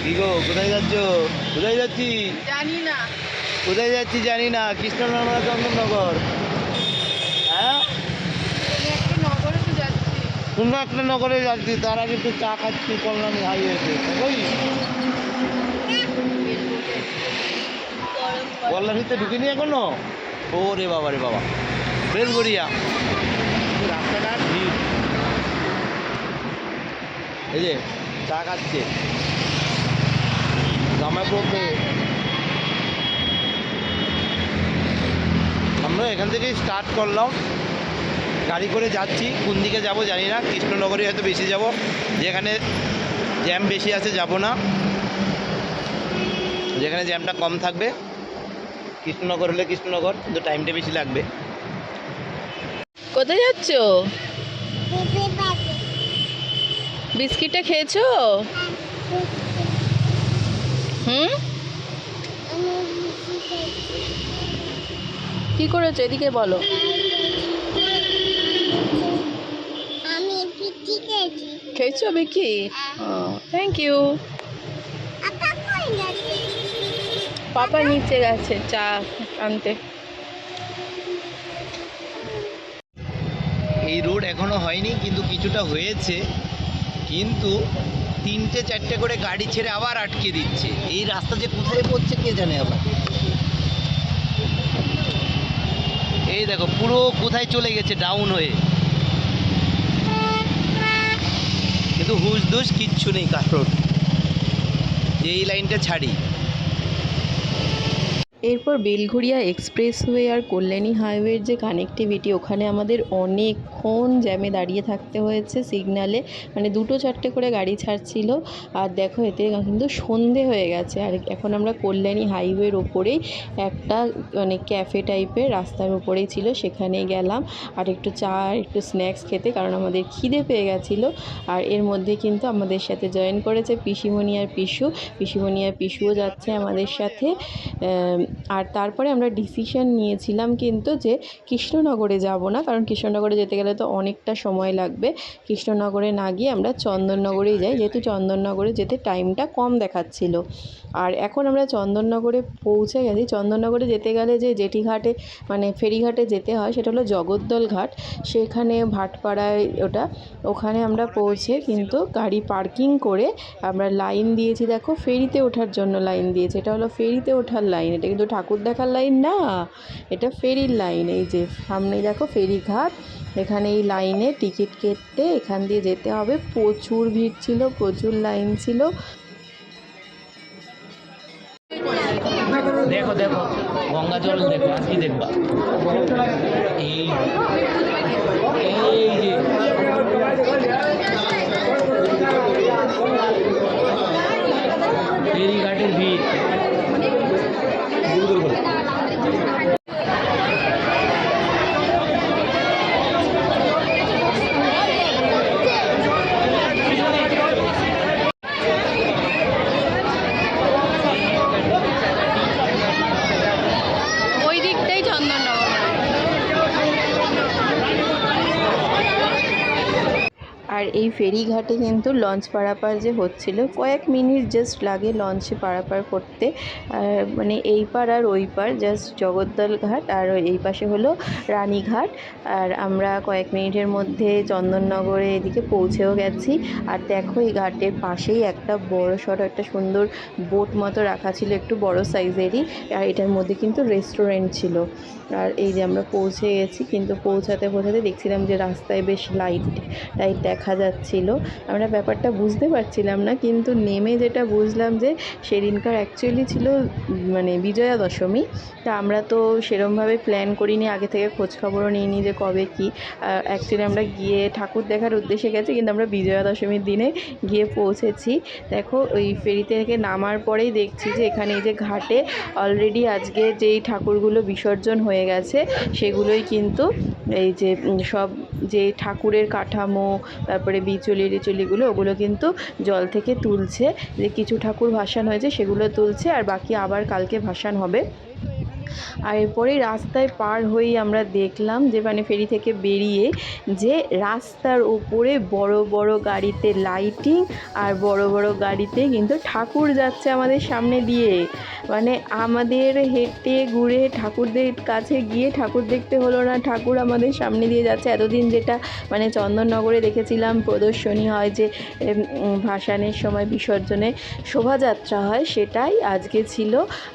কি গো, কোথায় যাচ্ছ? কোথায় যাচ্ছি জানি না। কোথায় যাচ্ছি জানি না। কৃষ্ণনগর, চন্দননগর। হ্যাঁ, একটা নগরে তো যাচ্ছি। কোনো একটা নগরে যাচ্ছি। তার আগে একটু চা খাচ্ছি কল্যাণী হাইওয়েতে। ওই কল্যাণীতে ঢুকিনি এখনো। ও রে বাবা রে বাবা, বেলগড়িয়া রাস্তাটা ভিড়। এই যে চা খাচ্ছে জামাই পড়বে। আমরা এখান থেকেই স্টার্ট করলাম, গাড়ি করে যাচ্ছি। কোন দিকে যাব জানি না। কৃষ্ণনগরে হয়তো বেশি যাব, যেখানে জ্যাম বেশি আছে যাব না, যেখানে জ্যামটা কম থাকবে। কৃষ্ণনগর হলে কৃষ্ণনগর, কিন্তু টাইমটা বেশি লাগবে। কোথায় যাচ্ছ? বিস্কিটটা খেয়েছো? হুম, কি করেছো এদিকে বলো। আমি পিঠি খেয়েছি। খেয়েছো বিকি? Thank you. আপা কই গেছে? পাপা নিচে গেছে চা আনতে। এই রোড এখনো হয়নি, কিন্তু কিছুটা হয়েছে। কিন্তু 3টে 4টে করে গাড়ি ছেড়ে আবার আটকে দিচ্ছে। এই রাস্তা যে কোথায় পড়ছে কে জানে। আবার এই দেখো পুরো কোথায় চলে গেছে ডাউন হয়ে, কিন্তু হুশ দুশ কিচ্ছু নেই কারোর, যে এই লাইনটা ছাড়ি। এরপর বেলঘরিয়া এক্সপ্রেসওয়ে আর কল্যাণী হাইওয়ের যে কানেক্টিভিটি, ওখানে আমাদের অনেকক্ষণ জ্যামে দাঁড়িয়ে থাকতে হয়েছে সিগনালে। মানে 2-4টে করে গাড়ি ছাড়ছিল। আর দেখো এতে কিন্তু সন্ধে হয়ে গেছে। আর এখন আমরা কল্যাণী হাইওয়ের ওপরেই একটা মানে ক্যাফে টাইপের রাস্তার ওপরেই ছিল, সেখানে গেলাম আর একটু চা আর একটু স্ন্যাক্স খেতে, কারণ আমাদের খিদে পেয়ে গেছিলো। আর এর মধ্যে কিন্তু আমাদের সাথে জয়েন করেছে পিসিমণি আর পিসু। পিসিমণি আর পিসুও যাচ্ছে আমাদের সাথে। আর তারপরে আমরা ডিসিশন নিয়েছিলাম কিন্তু যে কৃষ্ণনগরে যাব না, কারণ কৃষ্ণনগরে যেতে গেলে তো অনেকটা সময় লাগবে। কৃষ্ণনগরে না গিয়ে আমরা চন্দননগরেই যাই, যেহেতু চন্দননগরে যেতে টাইমটা কম দেখাচ্ছিল। আর এখন আমরা চন্দননগরে পৌঁছে গেছি। চন্দননগরে যেতে গেলে যে জেটিঘাটে মানে ফেরিঘাটে যেতে হয়, সেটা হলো জগদ্দল ঘাট। সেখানে ভাটপাড়ায় ওটা, ওখানে আমরা পৌঁছে কিন্তু গাড়ি পার্কিং করে আমরা লাইন দিয়েছি। দেখো ফেরিতে ওঠার জন্য লাইন দিয়েছে। এটা হলো ফেরিতে ওঠার লাইন, এটা কিন্তু ঠাকুর দেখার লাইন না, এটা ফেরির লাইন। এই যে সামনেই দেখো ফেরিঘাট, এখানে এই লাইনে টিকিট কেটে এখান দিয়ে যেতে হবে। প্রচুর ভিড় ছিল, প্রচুর লাইন ছিল। দেখো দেখো গঙ্গা জল দেখো, আর কি দেখবা। এই এই যে ফেরিঘাটের ভিড়। ওই দিকটাই চন্দননগর। আর এই ফেরিঘাটে কিন্তু লঞ্চ পারাপার যে হচ্ছিল, কয়েক মিনিট জাস্ট লাগে লঞ্চে পারাপার করতে। মানে এই পার আর ওই পার জাস্ট জগদ্দল ঘাট, আর এই পাশে হলো রানীঘাট। আর আমরা কয়েক মিনিটের মধ্যে চন্দননগরে এদিকে পৌঁছেও গেছি। আর দেখো এই ঘাটের পাশেই একটা বড় সড়ো একটা সুন্দর বোট মতো রাখা ছিল, একটু বড় সাইজেরই। আর এটার মধ্যে কিন্তু রেস্টুরেন্ট ছিল। আর এই যে আমরা পৌঁছে গেছি, কিন্তু পৌঁছাতে পৌঁছাতে দেখছিলাম যে রাস্তায় বেশ লাইট টাইট দেখা যাচ্ছিল। আমরা ব্যাপারটা বুঝতে পারছিলাম না, কিন্তু নেমে যেটা বুঝলাম যে সেদিনকার অ্যাকচুয়ালি ছিল মানে বিজয়া দশমী। তা আমরা তো সেরমভাবে প্ল্যান করিনি, আগে থেকে খোঁজখবরও নিইনি যে কবে কী। অ্যাকচুয়ালি আমরা গিয়ে ঠাকুর দেখার উদ্দেশ্যে গেছি, কিন্তু আমরা বিজয়া দশমীর দিনে গিয়ে পৌঁছেছি। দেখো ওই ফেরি থেকে নামার পরেই দেখছি যে এখানে এই যে ঘাটে অলরেডি আজকে যেই ঠাকুরগুলো বিসর্জন হয়ে গেছে, সেগুলোই কিন্তু এই যে সব যে ঠাকুরের কাঠামো, তারপরে বিচুলিগুলো, ওগুলো কিন্তু জল থেকে তুলছে। যে কিছু ঠাকুর ভাসান হয়েছে সেগুলো তুলছে, আর বাকি আবার কালকে ভাসান হবে। আর এরপরেই রাস্তায় পার হয়েই আমরা দেখলাম যে মানে ফেরি থেকে বেরিয়ে যে রাস্তার ওপরে বড় বড় গাড়িতে লাইটিং আর বড় বড় গাড়িতে কিন্তু ঠাকুর যাচ্ছে আমাদের সামনে দিয়ে। মানে আমাদের হেঁটে ঘুরে ঠাকুরদের কাছে গিয়ে ঠাকুর দেখতে হলো না, ঠাকুর আমাদের সামনে দিয়ে যাচ্ছে। এতদিন যেটা মানে চন্দননগরে দেখেছিলাম প্রদর্শনী হয় যে ভাসানের সময় বিসর্জনে শোভাযাত্রা হয়, সেটাই আজকে ছিল।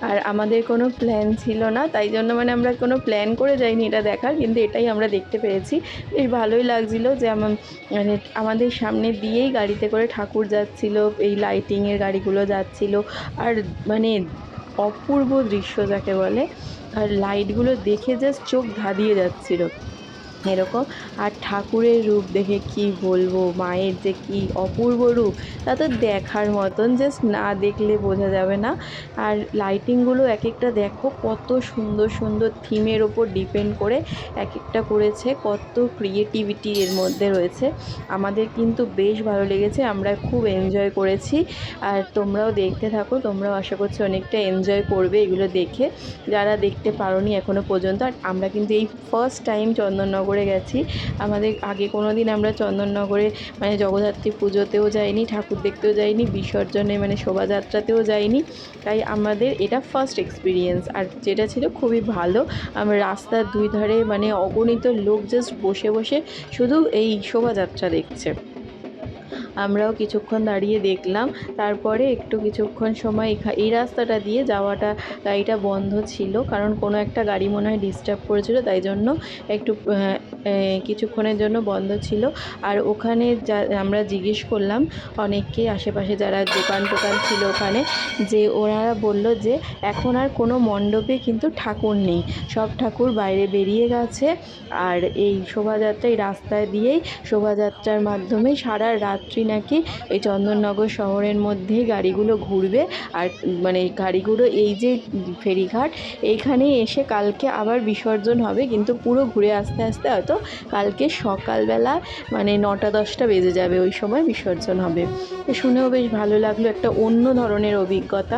আর আমাদের কোনো প্ল্যান ছিল না, তাই জন্য মানে আমরা কোনো প্ল্যান করে যাইনি এটা দেখার, কিন্তু এটাই আমরা দেখতে পেরেছি। বেশ ভালোই লাগছিল যে মানে আমাদের সামনে দিয়েই গাড়িতে করে ঠাকুর যাচ্ছিল, এই লাইটিংয়ের গাড়িগুলো যাচ্ছিল। আর মানে অপূর্ব দৃশ্য যাকে বলে, আর লাইটগুলো দেখে জাস্ট চোখ ধাঁধিয়ে যাচ্ছিল এরকম। আর ঠাকুরের রূপ দেখে কি বলবো, মায়ের যে কি অপূর্ব রূপ তা তো দেখার মতন, জাস্ট না দেখলে বোঝা যাবে না। আর লাইটিংগুলো এক একটা দেখো কত সুন্দর সুন্দর থিমের ওপর ডিপেন্ড করে এক একটা করেছে, কত ক্রিয়েটিভিটি এর মধ্যে রয়েছে। আমাদের কিন্তু বেশ ভালো লেগেছে, আমরা খুব এনজয় করেছি। আর তোমরাও দেখতে থাকো, তোমরাও আশা করছি অনেকটা এনজয় করবে এগুলো দেখে, যারা দেখতে পারোনি এখনও পর্যন্ত। আর আমরা কিন্তু এই ফার্স্ট টাইম চন্দননগরে গেছি, আমাদের আগে কোনো দিন আমরা চন্দননগরে মানে জগদ্ধাত্রী পুজোতেও যাইনি, ঠাকুর দেখতেও যাইনি, বিসর্জনে মানে শোভাযাত্রাতেও যাইনি, তাই আমাদের এটা ফার্স্ট এক্সপিরিয়েন্স। আর যেটা ছিল খুবই ভালো, আমরা রাস্তার দুই ধারে মানে অগণিত লোক জাস্ট বসে বসে শুধু এই শোভাযাত্রা দেখছে। আমরাও কিছুক্ষণ দাঁড়িয়ে দেখলাম, তারপরে একটু কিছুক্ষণ সময় এই রাস্তাটা দিয়ে যাওয়াটা গাড়িটা বন্ধ ছিল, কারণ কোনো একটা গাড়ি মনে হয় ডিস্টার্ব করেছিল, তাই জন্য একটু কিছুক্ষণের জন্য বন্ধ ছিল। আর ওখানে আমরা জিজ্ঞেস করলাম অনেককে, আশেপাশে যারা দোকান টোকান ছিল ওখানে, যে ওনারা বলল যে এখন আর কোনো মণ্ডপে কিন্তু ঠাকুর নেই, সব ঠাকুর বাইরে বেরিয়ে গেছে। আর এই শোভাযাত্রা এই রাস্তায় দিয়েই শোভাযাত্রার মাধ্যমে সারা রাত্রি নাকি এই চন্দননগর শহরের মধ্যেই গাড়িগুলো ঘুরবে। আর মানে গাড়িগুলো এই যে ফেরিঘাট এইখানে এসে কালকে আবার বিসর্জন হবে, কিন্তু পুরো ঘুরে আসতে আসতে হয়তো কালকে সকালবেলা মানে 9টা-10টা বেজে যাবে, ওই সময় বিসর্জন হবে। শুনেও বেশ ভালো লাগলো, একটা অন্য ধরনের অভিজ্ঞতা,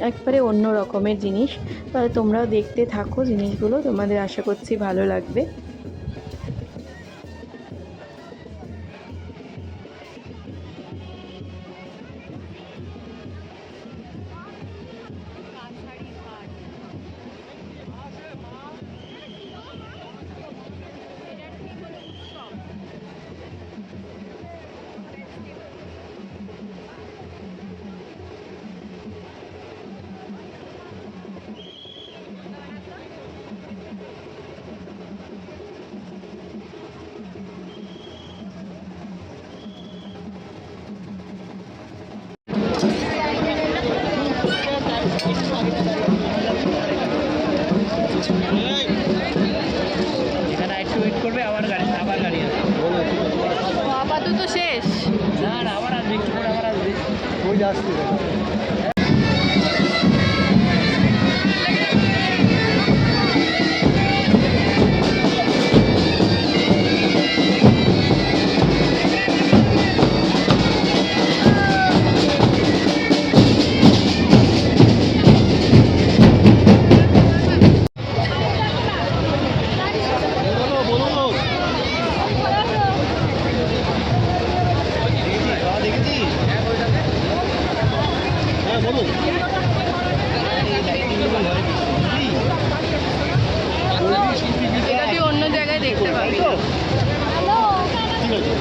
একবারে অন্য রকমের জিনিস। তাহলে তোমরাও দেখতে থাকো জিনিসগুলো, তোমাদের আশা করছি ভালো লাগবে। এখানে একটু ওয়েট করবে, আবার গাড়ি আসবে। আপাতত শেষ। না না, আবার আসবে, একটু করে আবার আসবে। ওই আসছে দেখেছিস? হ্যাঁ বলুন। এটা তুই অন্য জায়গায় দেখতে পাবি। ঠিক আছে।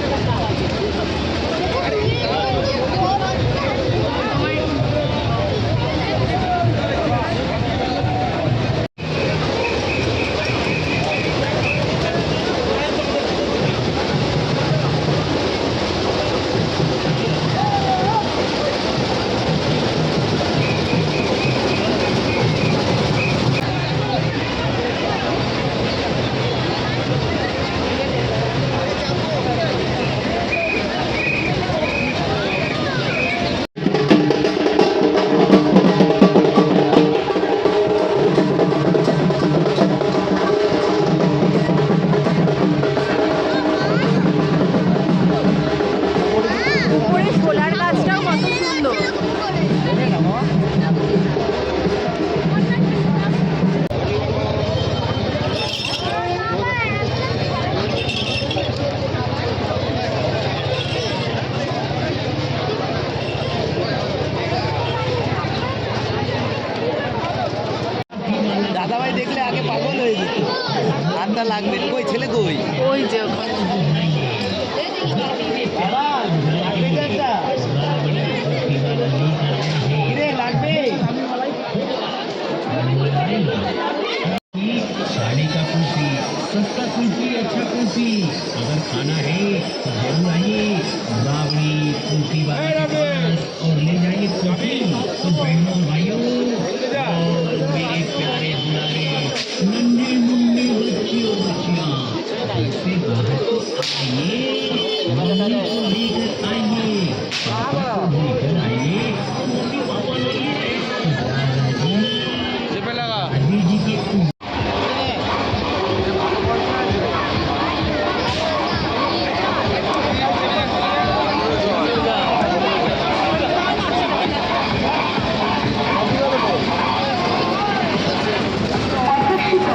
জলটা লাগবে। কই ছেলে কই? ওই যে ওখানে। বাবা, লাগবে তো একটা? কিরে, লাগবে? साड़ी का कुल्फी, सस्ता कुल्फी, अच्छा कुल्फी। अगर खाना है तो जरूर आइए बावड़ी कुल्फी वाले के पास और ले जाइए कुल्फी। तो बहनों और भाइयों और मेरे प्यारे दुलारे नन्हे मुन्ने बच्चे और बच्चियां, ऐसे बाहर तो आइए, मम्मी को लेकर आइए, पापा को लेकर आइए, मम्मी पापा नहीं है दादाजी अभी जी के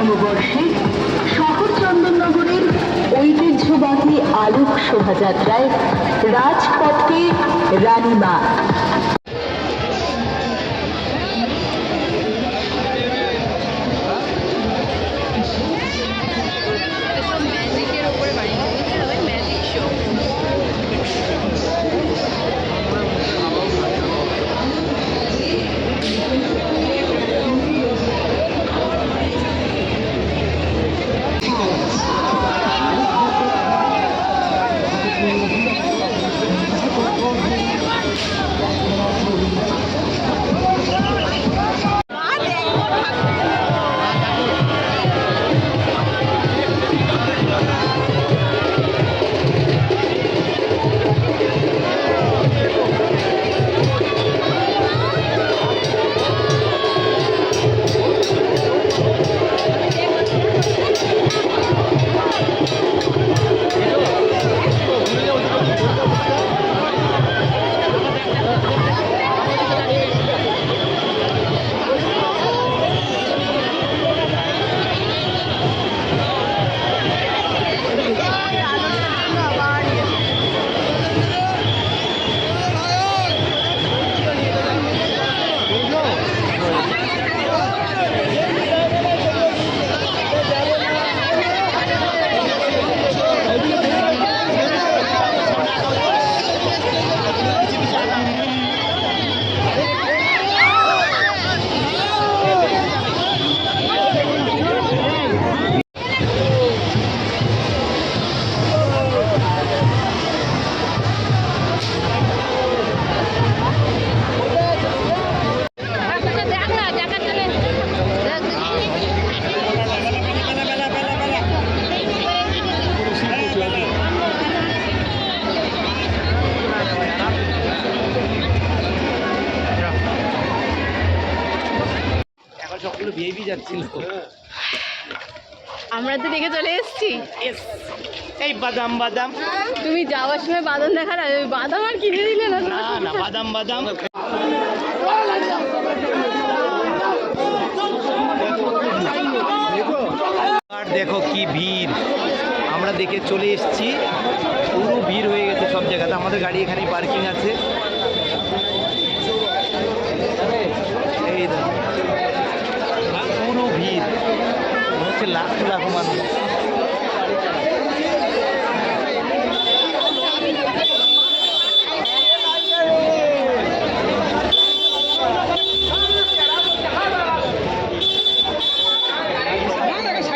নববর্ষে শহর চন্দননগরের ঐতিহ্যবাহী আলোক শোভাযাত্রায় রাজপথে রানীমা। ম্যাজিকের ওপরে বাড়ি ম্যাজিক শো। এখন সবগুলো ভিআইপি যাচ্ছিল। আমরা তো দেখে চলে এসেছি। এই বাদাম বাদাম, তুমি যাওয়ার সময় বাদাম দেখালে, ওই বাদাম আর কিনে দিলে না। না না বাদাম বাদাম। আর দেখো কি ভিড়, আমরা দেখে চলে এসেছি। পুরো ভিড় হয়ে গেছে সব জায়গাতে। আমাদের গাড়ি এখানেই পার্কিং আছে। এই দেখো পুরো ভিড়, মনে হচ্ছে লাখো লাখো মানুষ।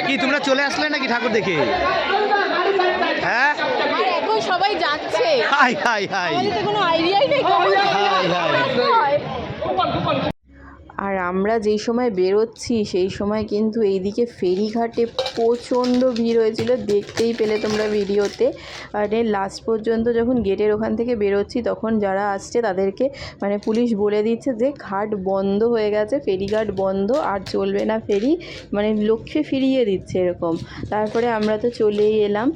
কি তোমরা চলে আসলে নাকি ঠাকুর দেখে? হ্যাঁ, আর এখন সবাই যাচ্ছে। হাই হাই হাই আমাদের তো কোনো আইডিয়াই নেই কবে হাই হাই। আর আমরা যেই সময় বেরোচ্ছি সেই সময় কিন্তু এইদিকে ফেরিঘাটে প্রচণ্ড ভিড় হয়েছিল, দেখতেই পেলে তোমরা ভিডিওতে। মানে লাস্ট পর্যন্ত যখন গেটের ওখান থেকে বেরোচ্ছি তখন যারা আসছে তাদেরকে মানে পুলিশ বলে দিচ্ছে যে ঘাট বন্ধ হয়ে গেছে, ফেরিঘাট বন্ধ, আর চলবে না ফেরি, মানে লক্ষ্যে ফিরিয়ে দিচ্ছে এরকম। তারপরে আমরা তো চলেই এলাম,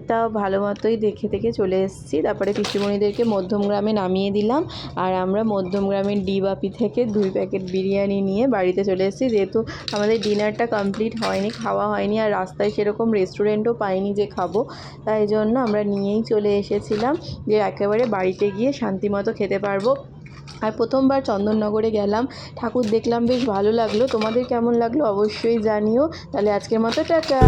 তাও ভালো মতোই দেখে চলে এসেছি। তারপরে পিসিমণিদেরকে মধ্যমগ্রামে নামিয়ে দিলাম, আর আমরা মধ্যমগ্রামের ডিবাপি থেকে 2 প্যাকেট বিরিয়ানি নিয়ে বাড়িতে চলে এসেছি। যেহেতু আমাদের ডিনারটা কমপ্লিট হয়নি, খাওয়া হয়নি, আর রাস্তায় সেরকম রেস্টুরেন্টও পাইনি যে খাবো, তাই জন্য আমরা নিয়েই চলে এসেছিলাম যে একেবারে বাড়িতে গিয়ে শান্তিমতো খেতে পারবো। আর প্রথমবার চন্দননগরে গেলাম, ঠাকুর দেখলাম, বেশ ভালো লাগলো। তোমাদের কেমন লাগলো অবশ্যই জানিও। তাহলে আজকের মতো টাটা।